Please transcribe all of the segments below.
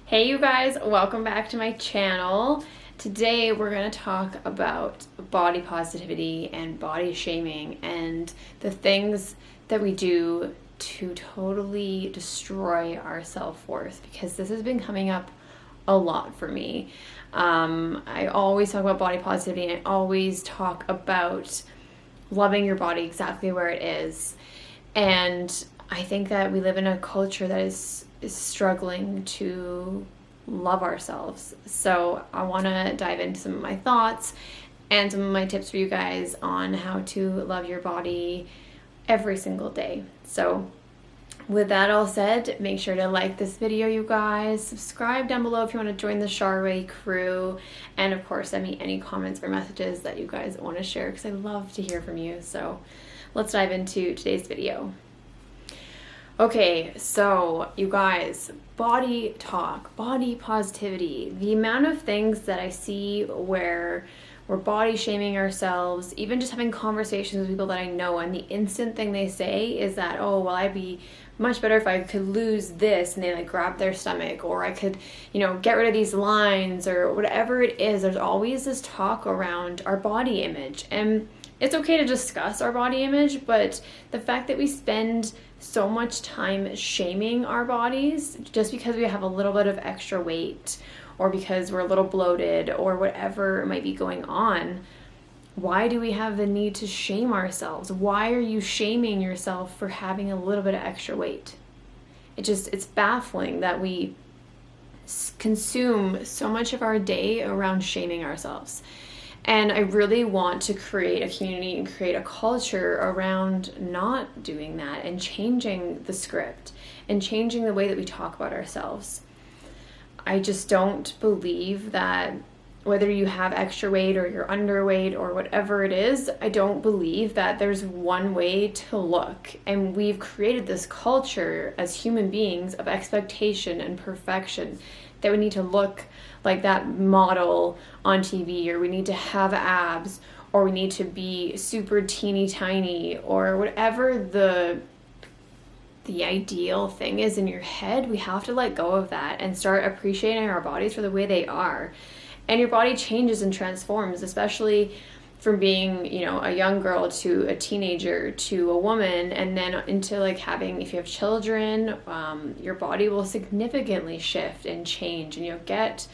Hey you guys, welcome back to my channel. Today we're going to talk about body positivity and body shaming and the things that we do to totally destroy our self-worth, because this has been coming up a lot for me. I always talk about body positivity and I always talk about loving your body exactly where it is. And I think that we live in a culture that is struggling to love ourselves. So I want to dive into some of my thoughts and some of my tips for you guys on how to love your body every single day. So with that all said, make sure to like this video, you guys. Subscribe down below if you want to join the Sharway crew. And of course, send me any comments or messages that you guys want to share, because I love to hear from you. So let's dive into today's video. Okay, so you guys, body talk, body positivity, the amount of things that I see where we're body shaming ourselves, even just having conversations with people that I know, and the instant thing they say is that, oh, well, I'd be much better if I could lose this, and they like grab their stomach, or I could, get rid of these lines, or whatever it is. There's always this talk around our body image, and it's okay to discuss our body image, but the fact that we spend so much time shaming our bodies just because we have a little bit of extra weight, or because we're a little bloated, or whatever might be going on, why do we have the need to shame ourselves? Why are you shaming yourself for having a little bit of extra weight? It's baffling that we consume so much of our day around shaming ourselves. And I really want to create a community and create a culture around not doing that, and changing the script and changing the way that we talk about ourselves. I just don't believe that whether you have extra weight or you're underweight or whatever it is, I don't believe that there's one way to look. And we've created this culture as human beings of expectation and perfection, that we need to look like that model on TV, or we need to have abs, or we need to be super teeny tiny, or whatever the ideal thing is in your head. We have to let go of that and start appreciating our bodies for the way they are. And your body changes and transforms, especially from being, a young girl to a teenager to a woman, and then into like having, if you have children, your body will significantly shift and change, and you'll get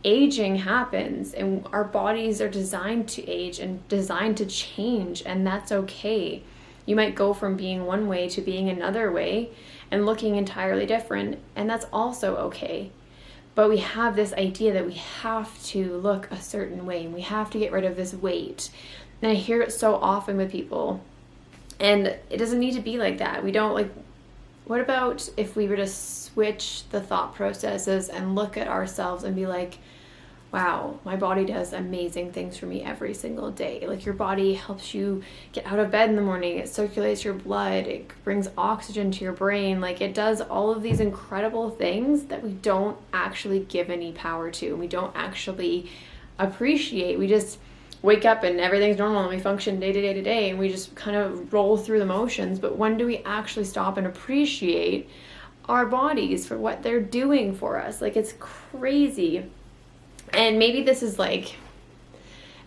aging happens, and our bodies are designed to age and designed to change, and that's okay. You might go from being one way to being another way and looking entirely different, and that's also okay. But we have this idea that we have to look a certain way, and we have to get rid of this weight. And I hear it so often with people, and it doesn't need to be like that. We don't what about if we were to switch the thought processes and look at ourselves and be like, wow, my body does amazing things for me every single day. Like, your body helps you get out of bed in the morning. It circulates your blood. It brings oxygen to your brain. Like, it does all of these incredible things that we don't actually give any power to. And we don't actually appreciate. We just wake up and everything's normal and we function day to day to day, and we just kind of roll through the motions. But when do we actually stop and appreciate our bodies for what they're doing for us? Like, it's crazy. And maybe this is like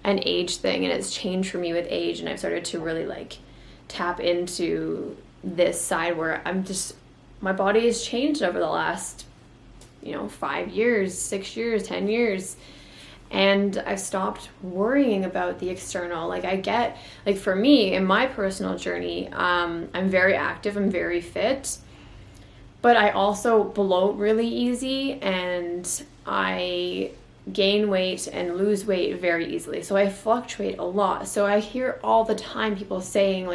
an age thing, and it's changed for me with age, and I've started to really tap into this side where my body has changed over the last 5 years, 6 years, 10 years, and I've stopped worrying about the external. I get, for me in my personal journey, I'm very active, I'm very fit, but I also bloat really easy, and I gain weight and lose weight very easily. So I fluctuate a lot. So I hear all the time people saying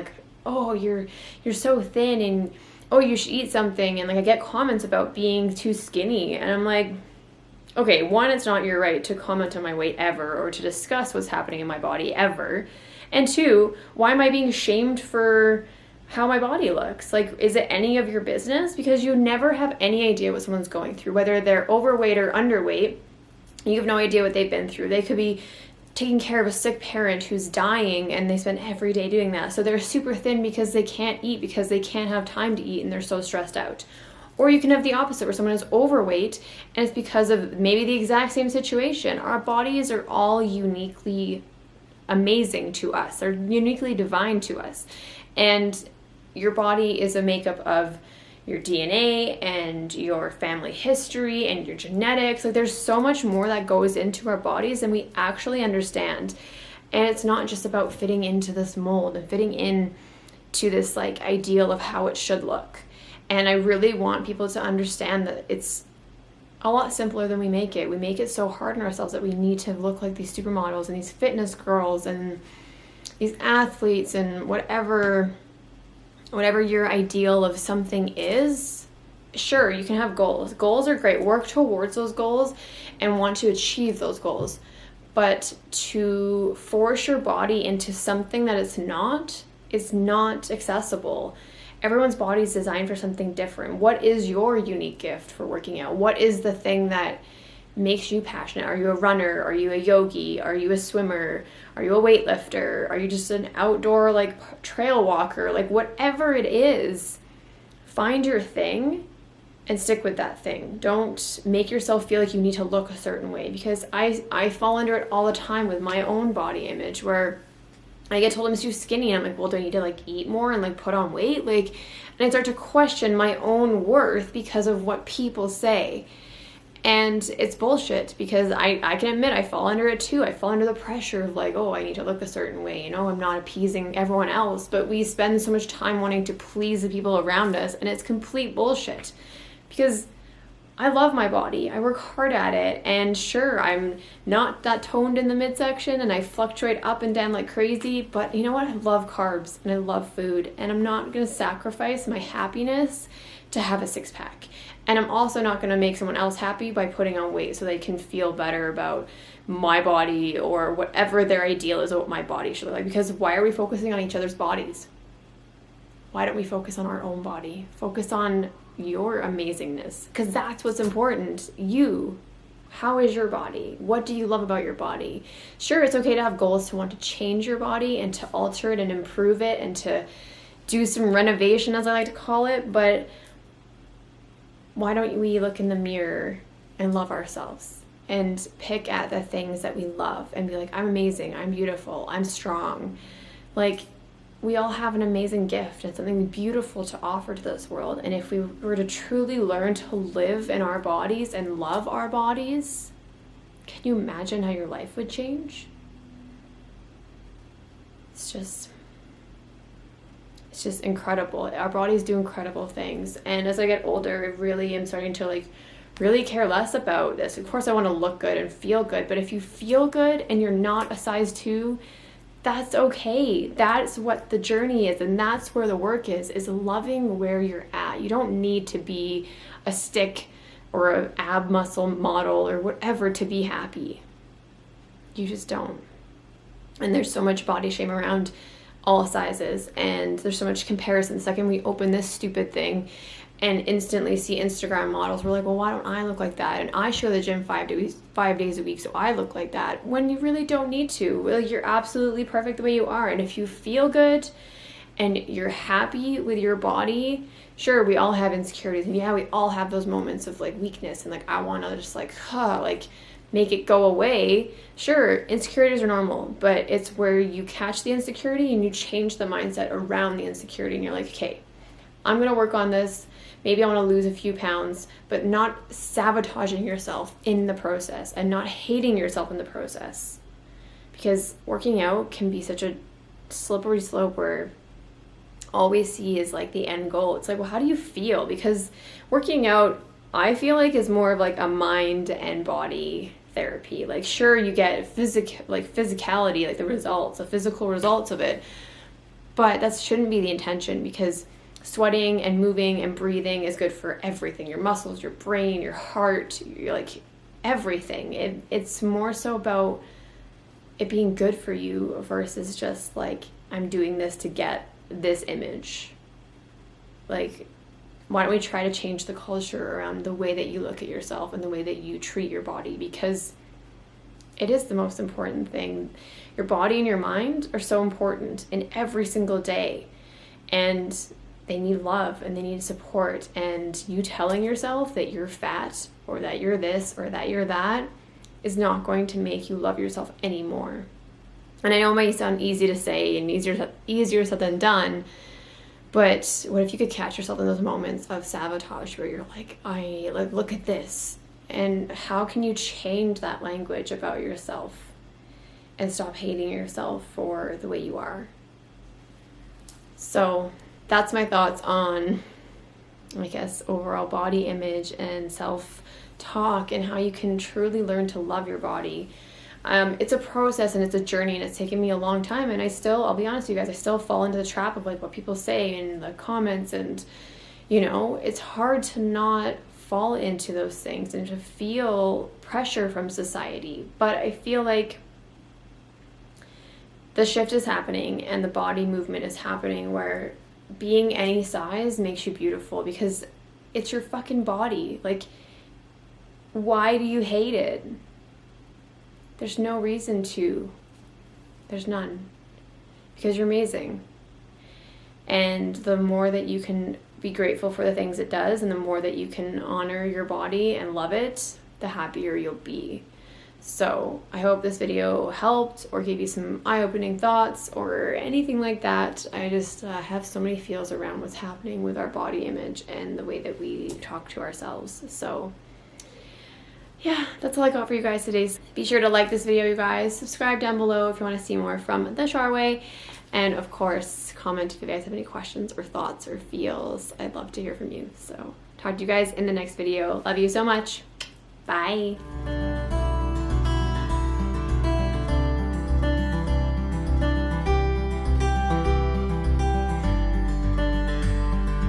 oh, you're so thin, and oh, you should eat something. And I get comments about being too skinny, and I'm like, okay, one, it's not your right to comment on my weight ever, or to discuss what's happening in my body ever. And two, why am I being shamed for how my body looks? Is it any of your business? Because you never have any idea what someone's going through, whether they're overweight or underweight. You have no idea what they've been through. They could be taking care of a sick parent who's dying, and they spend every day doing that. So they're super thin because they can't eat, because they can't have time to eat, and they're so stressed out. Or you can have the opposite, where someone is overweight and it's because of maybe the exact same situation. Our bodies are all uniquely amazing to us. They're uniquely divine to us. And your body is a makeup of your DNA and your family history and your genetics. Like, there's so much more that goes into our bodies than we actually understand. And it's not just about fitting into this mold and fitting in to this like ideal of how it should look. And I really want people to understand that it's a lot simpler than we make it. We make it so hard on ourselves that we need to look like these supermodels and these fitness girls and these athletes and whatever your ideal of something is. Sure, you can have goals. Goals are great. Work towards those goals and want to achieve those goals. But to force your body into something that it's not is not accessible. Everyone's body is designed for something different. What is your unique gift for working out? What is the thing that makes you passionate? Are you a runner? Are you a yogi? Are you a swimmer? Are you a weightlifter? Are you just an outdoor like trail walker? Like, whatever it is, find your thing and stick with that thing. Don't make yourself feel like you need to look a certain way, because I fall under it all the time with my own body image, where I get told I'm too skinny and I'm like, well, do I need to like eat more and like put on weight? Like, and I start to question my own worth because of what people say. And it's bullshit, because I can admit I fall under it too. I fall under the pressure of like, oh, I need to look a certain way. You know, I'm not appeasing everyone else, but we spend so much time wanting to please the people around us, and it's complete bullshit. Because I love my body. I work hard at it. And sure, I'm not that toned in the midsection and I fluctuate up and down like crazy. But you know what? I love carbs and I love food. And I'm not going to sacrifice my happiness to have a six-pack. And I'm also not going to make someone else happy by putting on weight so they can feel better about my body or whatever their ideal is of what my body should look like. Because why are we focusing on each other's bodies? Why don't we focus on our own body? Focus on your amazingness, because that's what's important. You, how is your body? What do you love about your body? Sure, it's okay to have goals to want to change your body and to alter it and improve it and to do some renovation, as I like to call it, but why don't we look in the mirror and love ourselves and pick at the things that we love and be like, I'm amazing, I'm beautiful, I'm strong. Like, we all have an amazing gift and something beautiful to offer to this world. And if we were to truly learn to live in our bodies and love our bodies, can you imagine how your life would change? It's just incredible. Our bodies do incredible things. And as I get older, I really am starting to really care less about this. Of course, I want to look good and feel good, but if you feel good and you're not a size 2, that's okay. That's what the journey is, and that's where the work is loving where you're at. You don't need to be a stick or an ab muscle model or whatever to be happy. You just don't. And there's so much body shame around all sizes, and there's so much comparison. The second we open this stupid thing and instantly see Instagram models, we're like, well, why don't I look like that? And I show the gym 5 days a week, so I look like that, when you really don't need to. Well, you're absolutely perfect the way you are. And if you feel good and you're happy with your body, sure, we all have insecurities, and yeah, we all have those moments of like weakness and like, I want to just like make it go away. Sure, insecurities are normal, but it's where you catch the insecurity and you change the mindset around the insecurity, and you're like, okay, I'm going to work on this. Maybe I want to lose a few pounds, but not sabotaging yourself in the process and not hating yourself in the process. Because working out can be such a slippery slope where all we see is like the end goal. It's like, well, how do you feel? Because working out, I feel like, is more of like a mind and body therapy. Like, sure, you get physicality, like the physical results of it, but that shouldn't be the intention, because sweating and moving and breathing is good for everything. Your muscles, your brain, your heart, everything. It's more so about it being good for you versus just like, I'm doing this to get this image. Like, why don't we try to change the culture around the way that you look at yourself and the way that you treat your body? Because it is the most important thing. Your body and your mind are so important in every single day. And they need love and they need support. And you telling yourself that you're fat or that you're this or that you're that is not going to make you love yourself anymore. And I know it might sound easy to say and easier said than done, but what if you could catch yourself in those moments of sabotage where you're like, look at this. And how can you change that language about yourself and stop hating yourself for the way you are? So that's my thoughts on, I guess, overall body image and self-talk and how you can truly learn to love your body. It's a process and it's a journey, and it's taken me a long time, and I'll be honest with you guys, I still fall into the trap of like what people say in the comments, and it's hard to not fall into those things and to feel pressure from society. But I feel like the shift is happening and the body movement is happening where being any size makes you beautiful, because it's your fucking body. Like, why do you hate it? There's no reason to. There's none. Because you're amazing. And the more that you can be grateful for the things it does, and the more that you can honor your body and love it, the happier you'll be. So I hope this video helped or gave you some eye-opening thoughts or anything like that. I just have so many feels around what's happening with our body image and the way that we talk to ourselves. So yeah, that's all I got for you guys today. Be sure to like this video, you guys. Subscribe down below if you want to see more from The Char Way. And of course, comment if you guys have any questions or thoughts or feels. I'd love to hear from you. So talk to you guys in the next video. Love you so much. Bye.